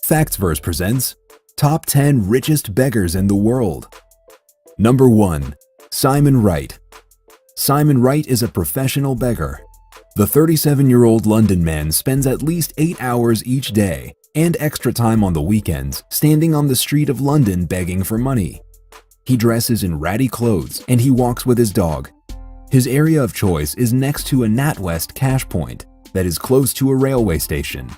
Factsverse presents Top 10 Richest Beggars in the World. Number 1. Simon Wright. Simon Wright is a professional beggar. The 37-year-old London man spends at least 8 hours each day and extra time on the weekends standing on the street of London begging for money. He dresses in ratty clothes and he walks with his dog. His area of choice is next to a NatWest cash point that is close to a railway station.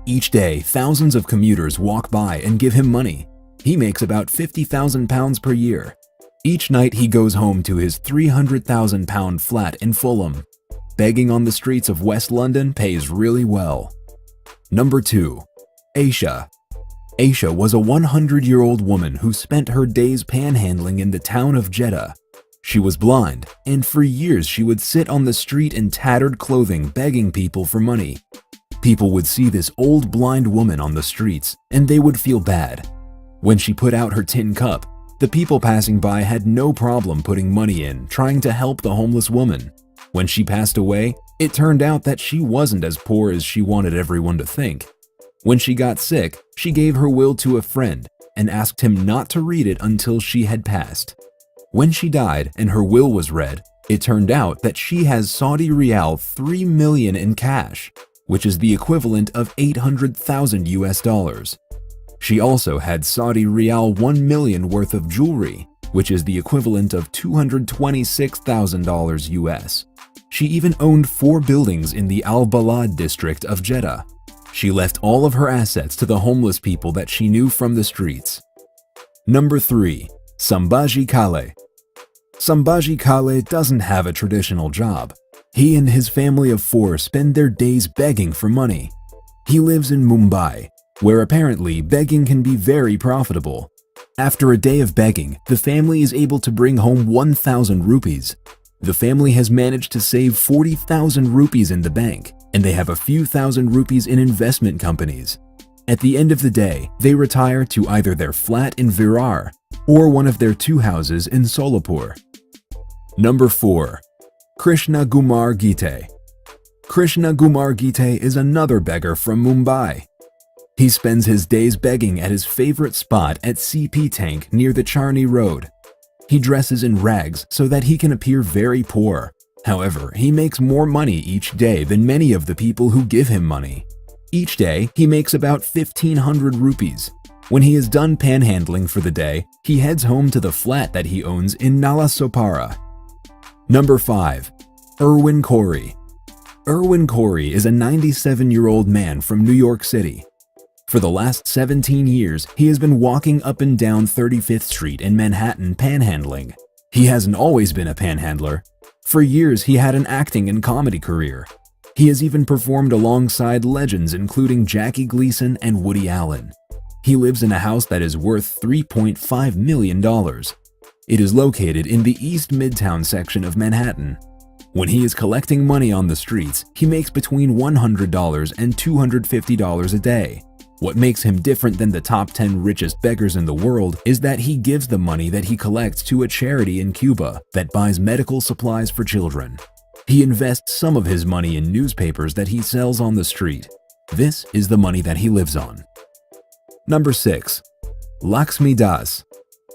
Each day, thousands of commuters walk by and give him money. He makes about £50,000 per year. Each night he goes home to his £300,000 flat in Fulham. Begging on the streets of West London pays really well. Number 2. Aisha. Aisha was a 100-year-old woman who spent her days panhandling in the town of Jeddah. She was blind, and for years she would sit on the street in tattered clothing begging people for money. People would see this old blind woman on the streets, and they would feel bad. When she put out her tin cup, the people passing by had no problem putting money in, trying to help the homeless woman. When she passed away, it turned out that she wasn't as poor as she wanted everyone to think. When she got sick, she gave her will to a friend and asked him not to read it until she had passed. When she died and her will was read, it turned out that she has Saudi Riyal 3 million in cash, which is the equivalent of 800,000 US dollars. She also had Saudi Riyal 1 million worth of jewelry, which is the equivalent of $226,000 US. She even owned 4 buildings in the Al Balad district of Jeddah. She left all of her assets to the homeless people that she knew from the streets. Number 3. Sambaji Kale. Sambaji Kale doesn't have a traditional job. He and his family of 4 spend their days begging for money. He lives in Mumbai, where apparently begging can be very profitable. After a day of begging, the family is able to bring home 1,000 rupees. The family has managed to save 40,000 rupees in the bank, and they have a few thousand rupees in investment companies. At the end of the day, they retire to either their flat in Virar or one of their 2 houses in Solapur. Number 4. Krishna Kumar Gite. Krishna Kumar Gite is another beggar from Mumbai. He spends his days begging at his favorite spot at CP Tank near the Charni Road. He dresses in rags so that he can appear very poor. However, he makes more money each day than many of the people who give him money. Each day, he makes about 1,500 rupees. When he is done panhandling for the day, he heads home to the flat that he owns in Nalasopara. Number 5. Erwin Corey. Erwin Corey is a 97-year-old man from New York City. For the last 17 years, he has been walking up and down 35th Street in Manhattan panhandling. He hasn't always been a panhandler. For years, he had an acting and comedy career. He has even performed alongside legends including Jackie Gleason and Woody Allen. He lives in a house that is worth $3.5 million. It is located in the East Midtown section of Manhattan. When he is collecting money on the streets, he makes between $100 and $250 a day. What makes him different than the top 10 richest beggars in the world is that he gives the money that he collects to a charity in Cuba that buys medical supplies for children. He invests some of his money in newspapers that he sells on the street. This is the money that he lives on. Number 6. Lakshmi Das.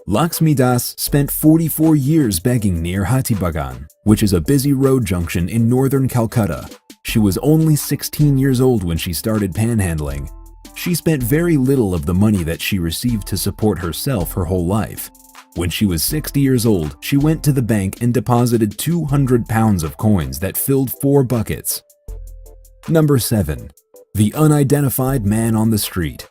Lakshmi Das spent 44 years begging near Hattibagan, which is a busy road junction in northern Calcutta. She was only 16 years old when she started panhandling. She spent very little of the money that she received to support herself her whole life. When she was 60 years old, she went to the bank and deposited 200 pounds of coins that filled 4 buckets. Number 7. The unidentified man on the street.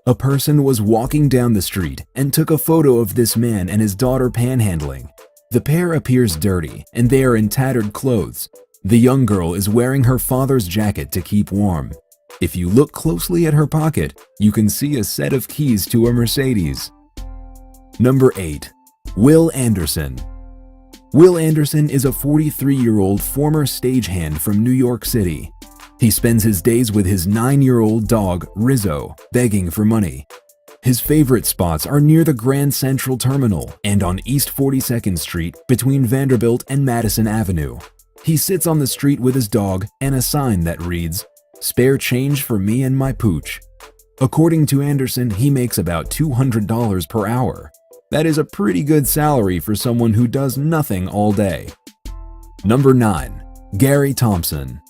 A person was walking down the street and took a photo of this man and his daughter panhandling. The pair appears dirty and they are in tattered clothes. The young girl is wearing her father's jacket to keep warm. If you look closely at her pocket, you can see a set of keys to a Mercedes. Number 8. Will Anderson. Will Anderson is a 43-year-old former stagehand from New York City. He spends his days with his 9-year-old dog, Rizzo, begging for money. His favorite spots are near the Grand Central Terminal and on East 42nd Street between Vanderbilt and Madison Avenue. He sits on the street with his dog and a sign that reads, Spare change for me and my pooch. According to Anderson, he makes about $200 per hour. That is a pretty good salary for someone who does nothing all day. Number 9. Gary Thompson.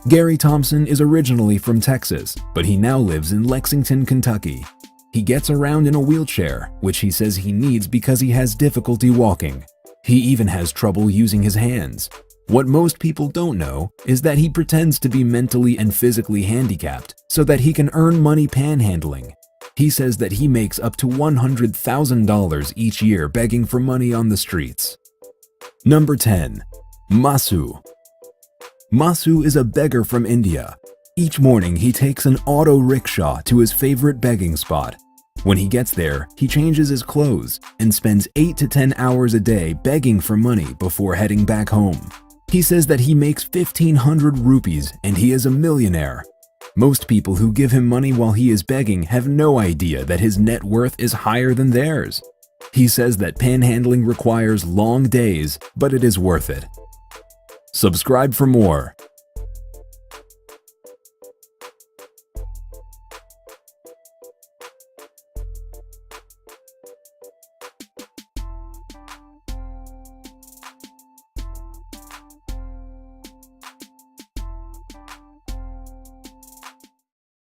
Gary Thompson is originally from Texas, but he now lives in Lexington, Kentucky. He gets around in a wheelchair, which he says he needs because he has difficulty walking. He even has trouble using his hands. What most people don't know is that he pretends to be mentally and physically handicapped so that he can earn money panhandling. He says that he makes up to $100,000 each year begging for money on the streets. Number 10. Masu. Masu is a beggar from India. Each morning he takes an auto rickshaw to his favorite begging spot. When he gets there, he changes his clothes and spends 8 to 10 hours a day begging for money before heading back home. He says that he makes 1,500 rupees and he is a millionaire. Most people who give him money while he is begging have no idea that his net worth is higher than theirs. He says that panhandling requires long days, but it is worth it. Subscribe for more.